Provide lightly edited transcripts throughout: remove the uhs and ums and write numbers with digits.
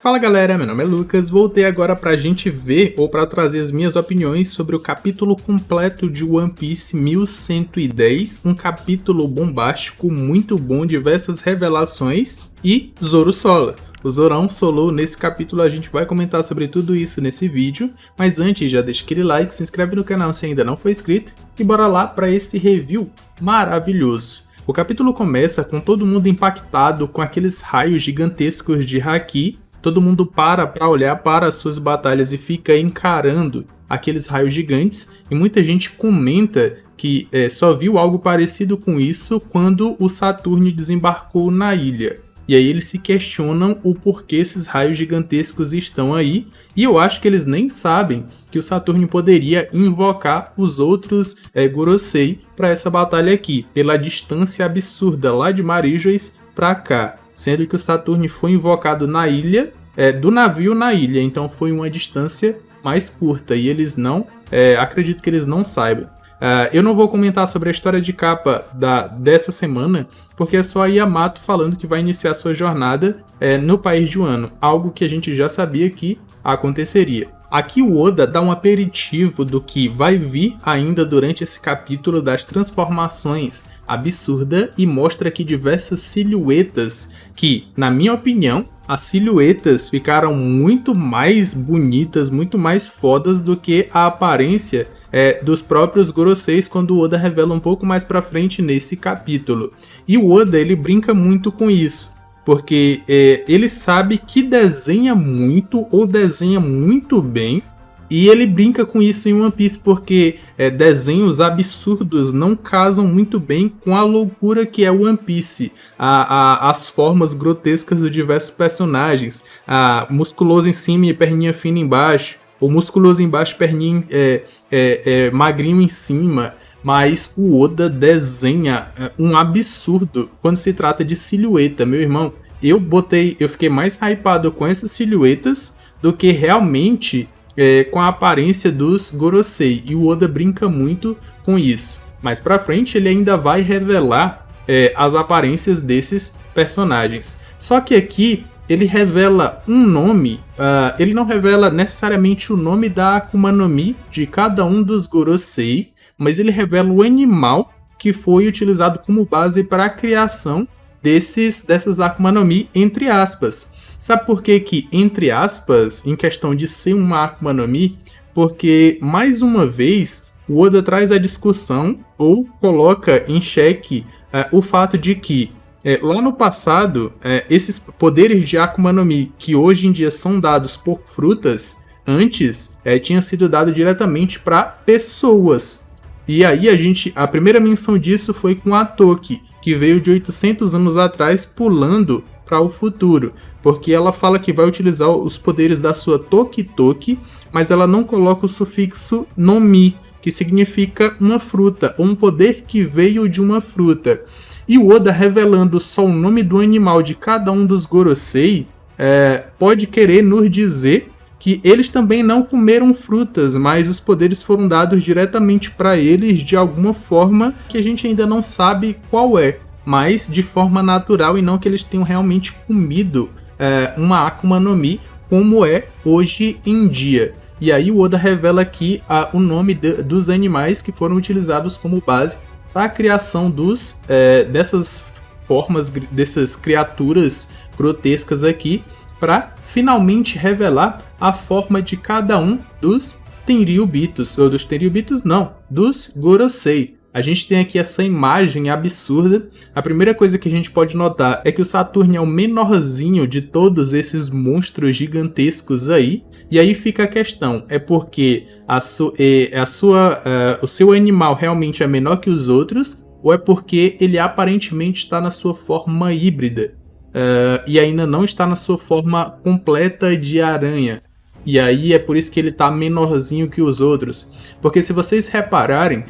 Fala galera, meu nome é Lucas, voltei agora pra gente ver ou pra trazer as minhas opiniões sobre o capítulo completo de One Piece 1110, um capítulo bombástico, muito bom, diversas revelações e Zoro sola. O Zorão solou nesse capítulo, a gente vai comentar sobre tudo isso nesse vídeo, mas antes já deixa aquele like, se inscreve no canal se ainda não for inscrito e bora lá para esse review maravilhoso. O capítulo começa com todo mundo impactado com aqueles raios gigantescos de Haki. Todo mundo para olhar para as suas batalhas e fica encarando aqueles raios gigantes. E muita gente comenta que só viu algo parecido com isso quando o Saturne desembarcou na ilha. E aí eles se questionam o porquê esses raios gigantescos estão aí. E eu acho que eles nem sabem que o Saturne poderia invocar os outros Gorosei para essa batalha aqui, pela distância absurda lá de Marígeis para cá. Sendo que o Saturne foi invocado na ilha, do navio na ilha, então foi uma distância mais curta, e eles não, acredito que eles não saibam. Eu não vou comentar sobre a história de capa dessa semana, porque é só a Yamato falando que vai iniciar sua jornada no país de Wano, algo que a gente já sabia que aconteceria. Aqui o Oda dá um aperitivo do que vai vir ainda durante esse capítulo das transformações absurdas e mostra aqui diversas silhuetas que, na minha opinião, as silhuetas ficaram muito mais bonitas, muito mais fodas do que a aparência dos próprios Goroseis quando o Oda revela um pouco mais pra frente nesse capítulo. E o Oda, ele brinca muito com isso, porque ele sabe que desenha muito ou desenha muito bem, e ele brinca com isso em One Piece porque desenhos absurdos não casam muito bem com a loucura que é One Piece. As formas grotescas de diversos personagens, musculoso em cima e perninha fina embaixo, ou musculoso embaixo, perninha magrinho em cima. Mas o Oda desenha um absurdo quando se trata de silhueta, meu irmão. Eu fiquei mais hypado com essas silhuetas do que realmente com a aparência dos Gorosei. E o Oda brinca muito com isso. Mais pra frente ele ainda vai revelar as aparências desses personagens. Só que aqui ele revela um nome, ele não revela necessariamente o nome da Akuma no Mi de cada um dos Gorosei, mas ele revela o animal que foi utilizado como base para a criação dessas Akuma no Mi, entre aspas. Sabe por que entre aspas, em questão de ser uma Akuma no Mi? Porque, mais uma vez, o Oda traz a discussão ou coloca em xeque o fato de que, lá no passado, esses poderes de Akuma no Mi, que hoje em dia são dados por frutas, antes tinha sido dado diretamente para pessoas. E aí a primeira menção disso foi com a Toki, que veio de 800 anos atrás pulando para o futuro, porque ela fala que vai utilizar os poderes da sua Toki Toki, mas ela não coloca o sufixo no Mi, que significa uma fruta, ou um poder que veio de uma fruta. E o Oda revelando só o nome do animal de cada um dos Gorosei, pode querer nos dizer que eles também não comeram frutas, mas os poderes foram dados diretamente para eles de alguma forma que a gente ainda não sabe qual é, mas de forma natural e não que eles tenham realmente comido uma Akuma no Mi como é hoje em dia. E aí o Oda revela aqui o nome dos animais que foram utilizados como base para a criação dessas formas, dessas criaturas grotescas aqui, para finalmente revelar a forma de cada um dos Tenryubitos, ou dos Tenryubitos não, dos Gorosei. A gente tem aqui essa imagem absurda. A primeira coisa que a gente pode notar é que o Saturne é o menorzinho de todos esses monstros gigantescos aí. E aí fica a questão, é porque o seu animal realmente é menor que os outros, ou é porque ele aparentemente está na sua forma híbrida? E ainda não está na sua forma completa de aranha. E aí é por isso que ele está menorzinho que os outros. Porque se vocês repararem,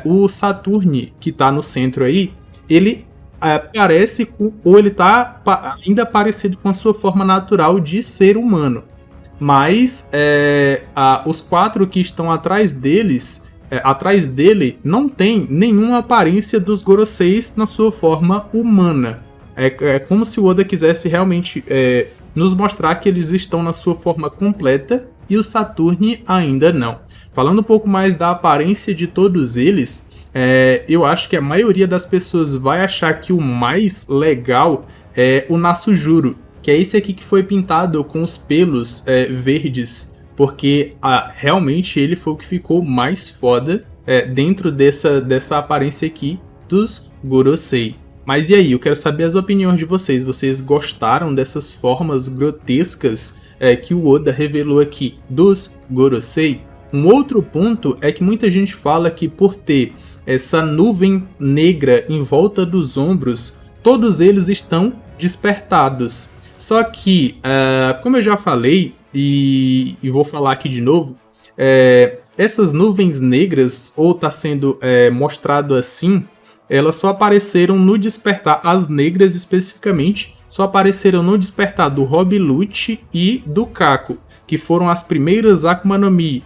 o Saturne que está no centro aí, ele parece ou ele está ainda parecido com a sua forma natural de ser humano. Mas os quatro que estão atrás dele não tem nenhuma aparência dos Goroseis na sua forma humana. É como se o Oda quisesse realmente nos mostrar que eles estão na sua forma completa e o Saturne ainda não. Falando um pouco mais da aparência de todos eles, eu acho que a maioria das pessoas vai achar que o mais legal é o Nasujuro, que é esse aqui que foi pintado com os pelos verdes, porque realmente ele foi o que ficou mais foda dentro dessa aparência aqui dos Gorosei. Mas e aí, eu quero saber as opiniões de vocês. Vocês gostaram dessas formas grotescas que o Oda revelou aqui dos Gorosei? Um outro ponto é que muita gente fala que por ter essa nuvem negra em volta dos ombros, todos eles estão despertados. Só que, como eu já falei, e vou falar aqui de novo, essas nuvens negras, ou está sendo mostrado assim, elas só apareceram no despertar, as negras especificamente, só apareceram no despertar do Rob Lute e do Kako, que foram as primeiras Akuma no Mi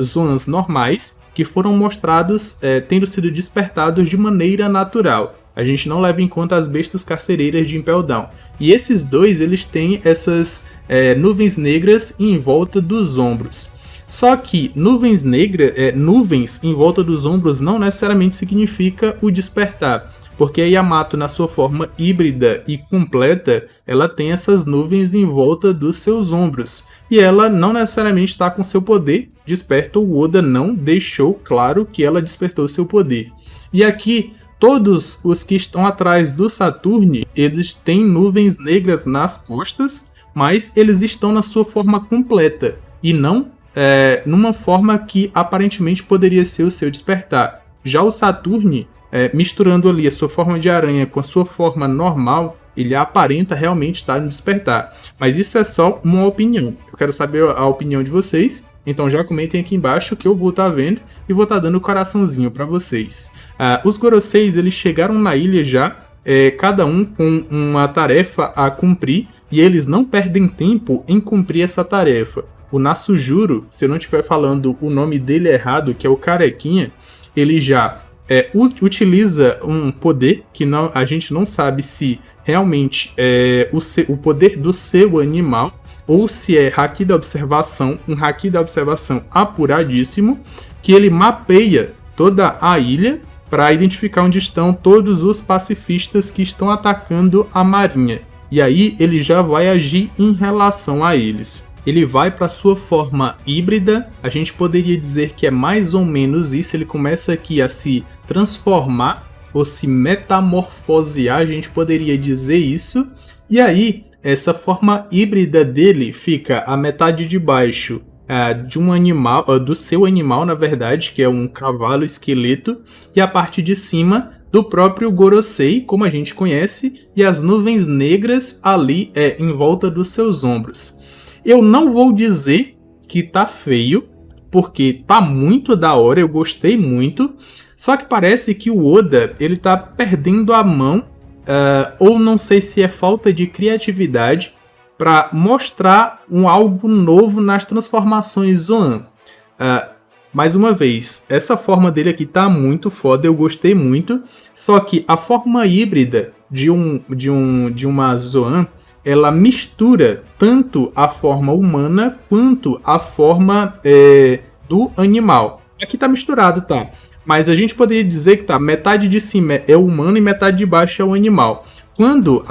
Zoans normais, que foram mostrados tendo sido despertados de maneira natural. A gente não leva em conta as bestas carcereiras de Impel Down. E esses dois, eles têm essas nuvens negras em volta dos ombros. Só que nuvens em volta dos ombros não necessariamente significa o despertar, porque a Yamato, na sua forma híbrida e completa, ela tem essas nuvens em volta dos seus ombros, e ela não necessariamente está com seu poder desperto. O Oda não deixou claro que ela despertou seu poder. E aqui, todos os que estão atrás do Saturne, eles têm nuvens negras nas costas, mas eles estão na sua forma completa, e não numa forma que aparentemente poderia ser o seu despertar. Já o Saturne, misturando ali a sua forma de aranha com a sua forma normal, ele aparenta realmente estar no despertar. Mas isso é só uma opinião. Eu quero saber a opinião de vocês, então já comentem aqui embaixo que eu vou estar vendo e vou estar dando um coraçãozinho para vocês. Os Goroseis, eles chegaram na ilha já, cada um com uma tarefa a cumprir, e eles não perdem tempo em cumprir essa tarefa. O Nasujuro, se eu não estiver falando o nome dele errado, que é o Carequinha, ele já utiliza um poder que a gente não sabe se realmente é o poder do seu animal ou se é Haki da Observação, um Haki da Observação apuradíssimo, que ele mapeia toda a ilha para identificar onde estão todos os pacifistas que estão atacando a marinha. E aí ele já vai agir em relação a eles. Ele vai para sua forma híbrida, a gente poderia dizer que é mais ou menos isso, ele começa aqui a se transformar ou se metamorfosear, a gente poderia dizer isso, e aí essa forma híbrida dele fica a metade de baixo de um animal, do seu animal na verdade, que é um cavalo esqueleto, e a parte de cima do próprio Gorosei, como a gente conhece, e as nuvens negras ali em volta dos seus ombros. Eu não vou dizer que tá feio, porque tá muito da hora, eu gostei muito, só que parece que o Oda, ele tá perdendo a mão, ou não sei se é falta de criatividade, para mostrar algo novo nas transformações Zoan. Mais uma vez, essa forma dele aqui tá muito foda, eu gostei muito, só que a forma híbrida de uma Zoan, ela mistura tanto a forma humana quanto a forma do animal. Aqui tá misturado, tá? Mas a gente poderia dizer que tá, metade de cima é o humano e metade de baixo é o animal. Quando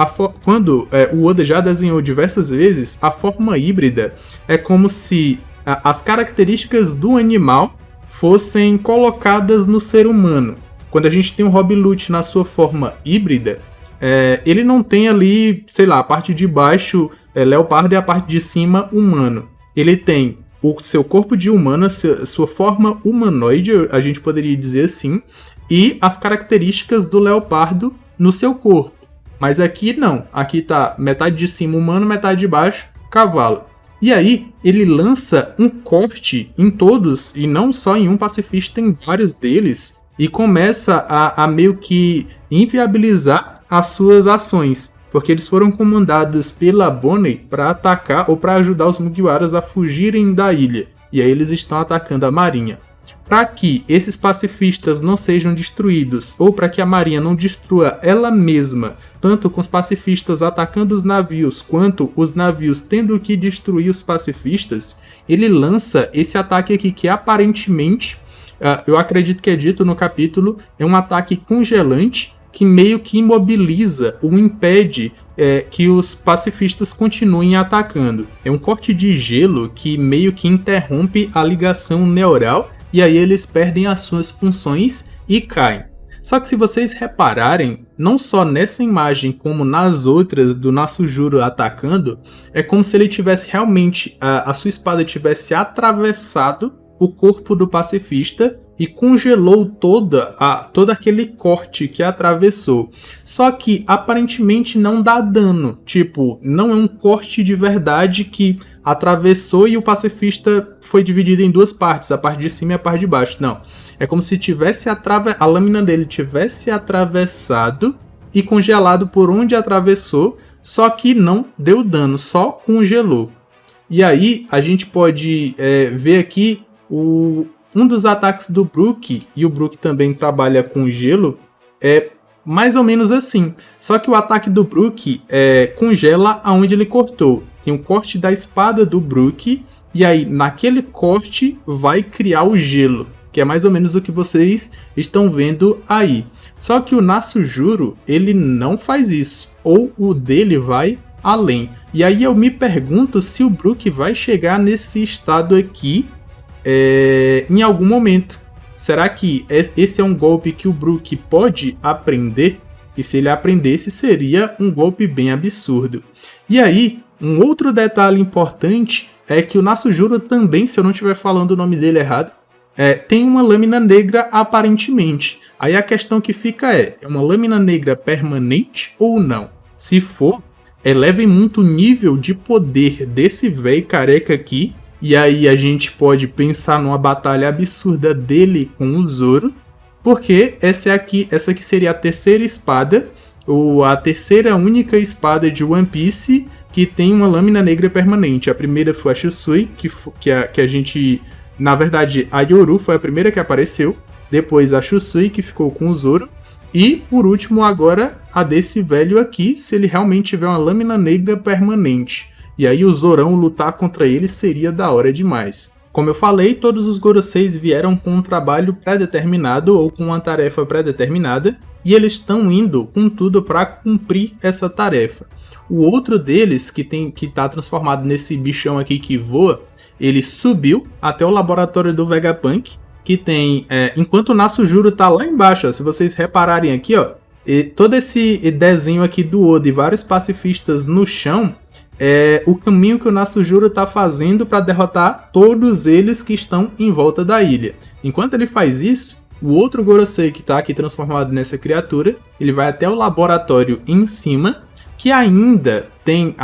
o Oda já desenhou diversas vezes, a forma híbrida é como se as características do animal fossem colocadas no ser humano. Quando a gente tem o Rob Lute na sua forma híbrida, ele não tem ali, sei lá, a parte de baixo leopardo e a parte de cima humano. Ele tem o seu corpo de humano, sua forma humanoide, a gente poderia dizer assim, e as características do leopardo no seu corpo. Mas aqui não, aqui tá metade de cima humano, metade de baixo cavalo. E aí ele lança um corte em todos, e não só em um pacifista, em vários deles, e começa a meio que inviabilizar as suas ações, porque eles foram comandados pela Bonnie para atacar ou para ajudar os Mugiwaras a fugirem da ilha, e aí eles estão atacando a marinha. para que esses pacifistas não sejam destruídos, ou para que a marinha não destrua ela mesma, tanto com os pacifistas atacando os navios, quanto os navios tendo que destruir os pacifistas, ele lança esse ataque aqui que aparentemente, eu acredito que é dito no capítulo, é um ataque congelante que meio que imobiliza ou impede que os pacifistas continuem atacando. É um corte de gelo que meio que interrompe a ligação neural e aí eles perdem as suas funções e caem. Só que se vocês repararem, não só nessa imagem como nas outras do Nasujuro atacando, é como se ele tivesse realmente, a sua espada tivesse atravessado o corpo do pacifista e congelou todo aquele corte que atravessou. Só que aparentemente não dá dano, tipo, não é um corte de verdade que atravessou e o pacifista foi dividido em duas partes, a parte de cima e a parte de baixo. Não, é como se tivesse a lâmina dele tivesse atravessado e congelado por onde atravessou, só que não deu dano, só congelou. E aí a gente pode ver aqui um dos ataques do Brook, e o Brook também trabalha com gelo, é mais ou menos assim. Só que o ataque do Brook congela aonde ele cortou. Tem um corte da espada do Brook, e aí naquele corte vai criar o gelo, que é mais ou menos o que vocês estão vendo aí. Só que o Nasujuro, ele não faz isso, ou o dele vai além. E aí eu me pergunto se o Brook vai chegar nesse estado aqui em algum momento. Será que esse é um golpe que o Brook pode aprender? E se ele aprendesse, seria um golpe bem absurdo. E aí, um outro detalhe importante é que o Nasujuro também, se eu não estiver falando o nome dele errado, tem uma lâmina negra aparentemente. Aí a questão que fica é uma lâmina negra permanente ou não? Se for, eleve muito o nível de poder desse velho careca aqui. E aí a gente pode pensar numa batalha absurda dele com o Zoro, porque essa aqui seria a terceira espada, ou a terceira única espada de One Piece que tem uma lâmina negra permanente. A primeira foi a Shusui, que a gente... Na verdade, a Yoru foi a primeira que apareceu, depois a Shusui, que ficou com o Zoro, e por último agora a desse velho aqui, se ele realmente tiver uma lâmina negra permanente. E aí o Zorão lutar contra ele seria da hora demais. Como eu falei, todos os Goroseis vieram com um trabalho pré-determinado ou com uma tarefa pré-determinada, e eles estão indo com tudo para cumprir essa tarefa. O outro deles, que está transformado nesse bichão aqui que voa, ele subiu até o laboratório do Vegapunk, que tem... enquanto o Nasujuro tá lá embaixo, ó, se vocês repararem aqui, ó, todo esse desenho aqui do Oda e vários pacifistas no chão, o caminho que o Nasujuro está fazendo para derrotar todos eles que estão em volta da ilha. Enquanto ele faz isso, o outro Gorosei que está aqui transformado nessa criatura, ele vai até o laboratório em cima, que ainda tem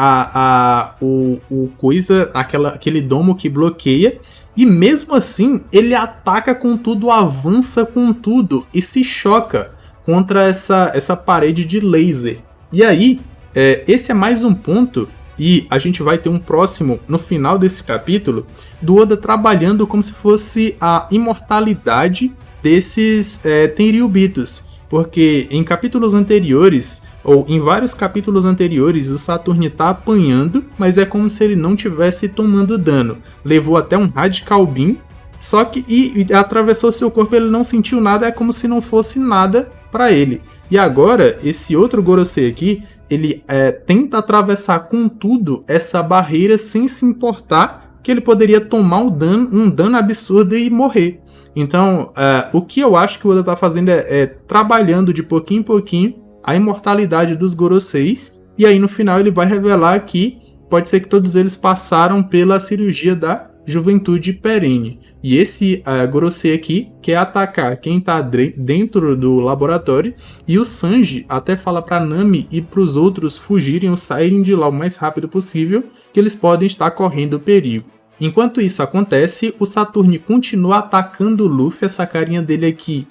aquele domo que bloqueia, e mesmo assim ele ataca com tudo, avança com tudo e se choca contra essa parede de laser. E aí, esse é mais um ponto. E a gente vai ter um próximo, no final desse capítulo, do Oda trabalhando como se fosse a imortalidade desses Tenryubitos. Porque em capítulos anteriores, ou em vários capítulos anteriores, o Saturn tá apanhando, mas é como se ele não tivesse tomando dano. Levou até um Radical Beam, só que e atravessou seu corpo, ele não sentiu nada, é como se não fosse nada para ele. E agora, esse outro Gorosei aqui, ele tenta atravessar com tudo essa barreira sem se importar que ele poderia tomar um dano absurdo e morrer. Então, o que eu acho que o Oda está fazendo é trabalhando de pouquinho em pouquinho a imortalidade dos Goroseis, e aí no final ele vai revelar que pode ser que todos eles passaram pela cirurgia da juventude perene. E esse Gorosei aqui quer atacar quem está dentro do laboratório, e o Sanji até fala para Nami e para os outros fugirem ou saírem de lá o mais rápido possível, que eles podem estar correndo perigo. Enquanto isso acontece, o Saturn continua atacando o Luffy. Essa carinha dele aqui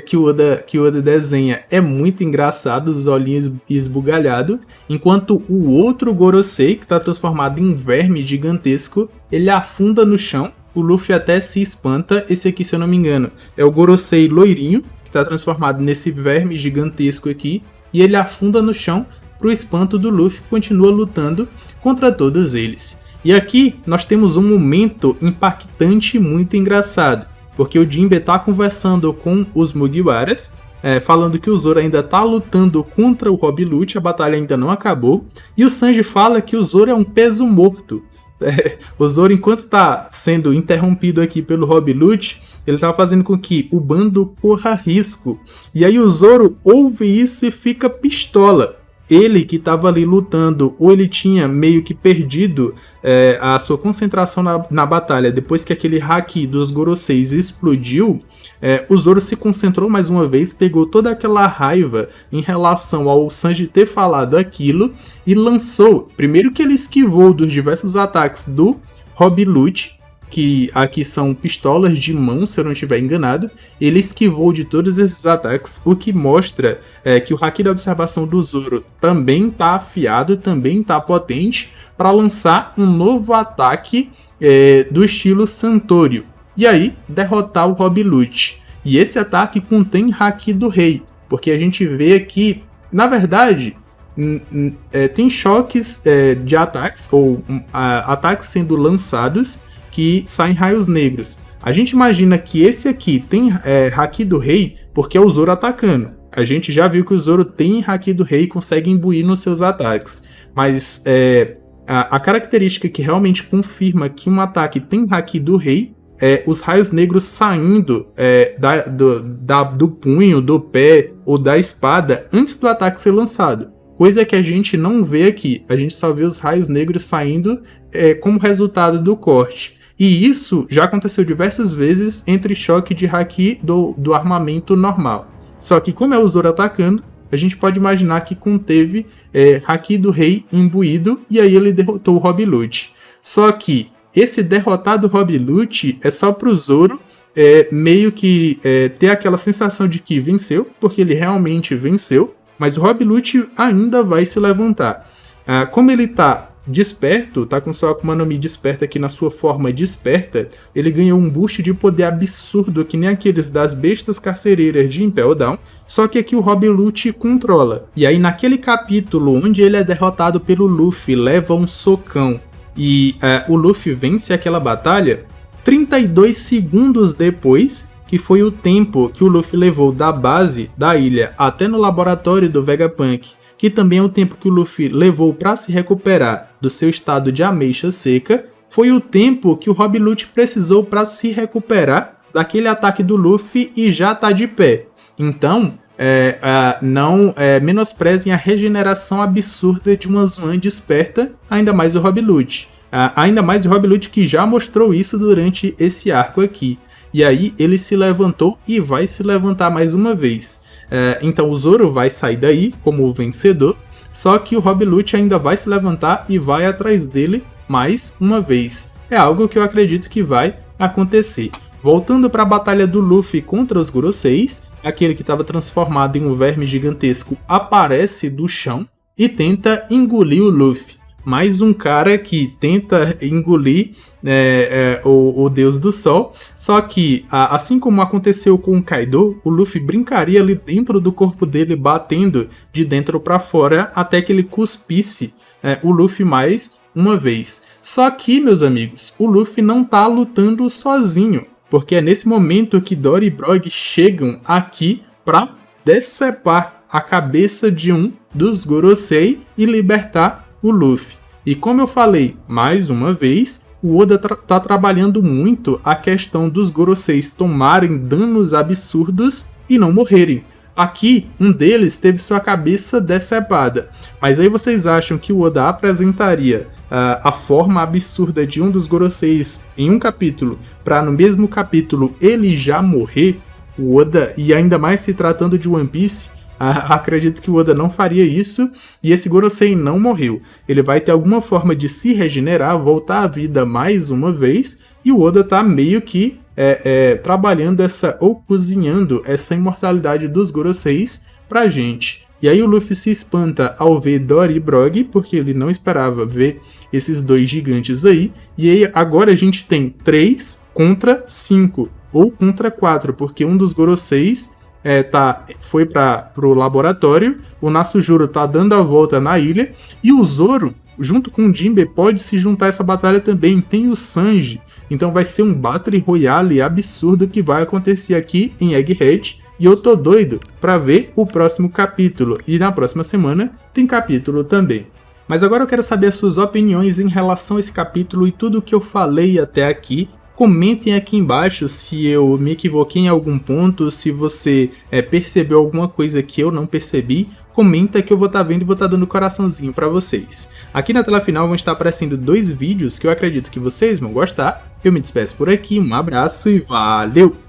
que o Oda desenha é muito engraçado, os olhinhos esbugalhados. Enquanto o outro Gorosei, que está transformado em verme gigantesco, ele afunda no chão. o Luffy até se espanta. Esse aqui, se eu não me engano, é o Gorosei loirinho, que tá transformado nesse verme gigantesco aqui, e ele afunda no chão pro espanto do Luffy, continua lutando contra todos eles. E aqui nós temos um momento impactante e muito engraçado, porque o Jinbe tá conversando com os Mugiwaras, falando que o Zoro ainda tá lutando contra o Rob Lute, a batalha ainda não acabou, e o Sanji fala que o Zoro é um peso morto. O Zoro, enquanto tá sendo interrompido aqui pelo Rob Lute, ele tá fazendo com que o bando corra risco. E aí o Zoro ouve isso e fica pistola. Ele que estava ali lutando, ou ele tinha meio que perdido a sua concentração na batalha depois que aquele haki dos Goroseis explodiu, o Zoro se concentrou mais uma vez, pegou toda aquela raiva em relação ao Sanji ter falado aquilo e lançou. Primeiro que ele esquivou dos diversos ataques do Rob Lute, que aqui são pistolas de mão, se eu não estiver enganado. Ele esquivou de todos esses ataques, o que mostra que o haki da observação do Zoro também está afiado, também está potente, para lançar um novo ataque do estilo Santorio, e aí derrotar o Rob Lute. E esse ataque contém haki do rei, porque a gente vê aqui, na verdade, tem choques de ataques, ou ataques sendo lançados, que saem raios negros. A gente imagina que esse aqui tem haki do rei porque é o Zoro atacando. A gente já viu que o Zoro tem haki do rei e consegue imbuir nos seus ataques. Mas a característica que realmente confirma que um ataque tem haki do rei é os raios negros saindo do punho, do pé ou da espada antes do ataque ser lançado. Coisa que a gente não vê aqui. A gente só vê os raios negros saindo como resultado do corte. E isso já aconteceu diversas vezes entre choque de haki do armamento normal. Só que como é o Zoro atacando, a gente pode imaginar que conteve haki do rei imbuído, e aí ele derrotou o Rob Lute. Só que esse derrotado Rob Lute é só pro Zoro meio que ter aquela sensação de que venceu, porque ele realmente venceu, mas o Rob Lute ainda vai se levantar. Como ele tá desperto, tá com sua Akuma no Mi desperta aqui na sua forma desperta, ele ganhou um boost de poder absurdo que nem aqueles das bestas carcereiras de Impel Down, só que aqui o Rob Lute controla. E aí naquele capítulo onde ele é derrotado pelo Luffy, leva um socão e o Luffy vence aquela batalha, 32 segundos depois, que foi o tempo que o Luffy levou da base da ilha até no laboratório do Vegapunk, que também é o tempo que o Luffy levou para se recuperar do seu estado de ameixa seca, foi o tempo que o Rob Lute precisou para se recuperar daquele ataque do Luffy e já tá de pé. Então, não menosprezem a regeneração absurda de uma Zoan desperta, ainda mais o Rob Lute. Ainda mais o Rob Lute, que já mostrou isso durante esse arco aqui. E aí ele se levantou e vai se levantar mais uma vez. Então o Zoro vai sair daí como o vencedor, só que o Rob Lute ainda vai se levantar e vai atrás dele mais uma vez. É algo que eu acredito que vai acontecer. Voltando para a batalha do Luffy contra os Goroseis, aquele que estava transformado em um verme gigantesco aparece do chão e tenta engolir o Luffy. Mais um cara que tenta engolir o Deus do Sol, só que, assim como aconteceu com o Kaido, o Luffy brincaria ali dentro do corpo dele, batendo de dentro para fora, até que ele cuspisse o Luffy mais uma vez. Só que, meus amigos, o Luffy não tá lutando sozinho, porque é nesse momento que Dory e Brog chegam aqui para decepar a cabeça de um dos Gorosei e libertar o Luffy. E como eu falei mais uma vez, o Oda tá trabalhando muito a questão dos Goroseis tomarem danos absurdos e não morrerem. Aqui, um deles teve sua cabeça decepada. Mas aí vocês acham que o Oda apresentaria a forma absurda de um dos Goroseis em um capítulo, para no mesmo capítulo ele já morrer? O Oda, e ainda mais se tratando de One Piece, acredito que o Oda não faria isso, e esse Gorosei não morreu. Ele vai ter alguma forma de se regenerar, voltar à vida mais uma vez, e o Oda tá meio que trabalhando ou cozinhando essa imortalidade dos Goroseis pra gente. E aí o Luffy se espanta ao ver Dory e Brog, porque ele não esperava ver esses dois gigantes aí, e aí agora a gente tem 3 contra 5 ou contra 4, porque um dos Goroseis foi pro laboratório, o Nasujuro tá dando a volta na ilha, e o Zoro, junto com o Jinbe, pode se juntar a essa batalha também. Tem o Sanji, então vai ser um Battle Royale absurdo que vai acontecer aqui em Egghead, e eu tô doido pra ver o próximo capítulo, e na próxima semana tem capítulo também. Mas agora eu quero saber as suas opiniões em relação a esse capítulo e tudo o que eu falei até aqui. Comentem aqui embaixo se eu me equivoquei em algum ponto, se você percebeu alguma coisa que eu não percebi. Comenta que eu vou estar vendo e vou estar dando coraçãozinho para vocês. Aqui na tela final vão estar aparecendo 2 vídeos que eu acredito que vocês vão gostar. Eu me despeço por aqui, um abraço e valeu!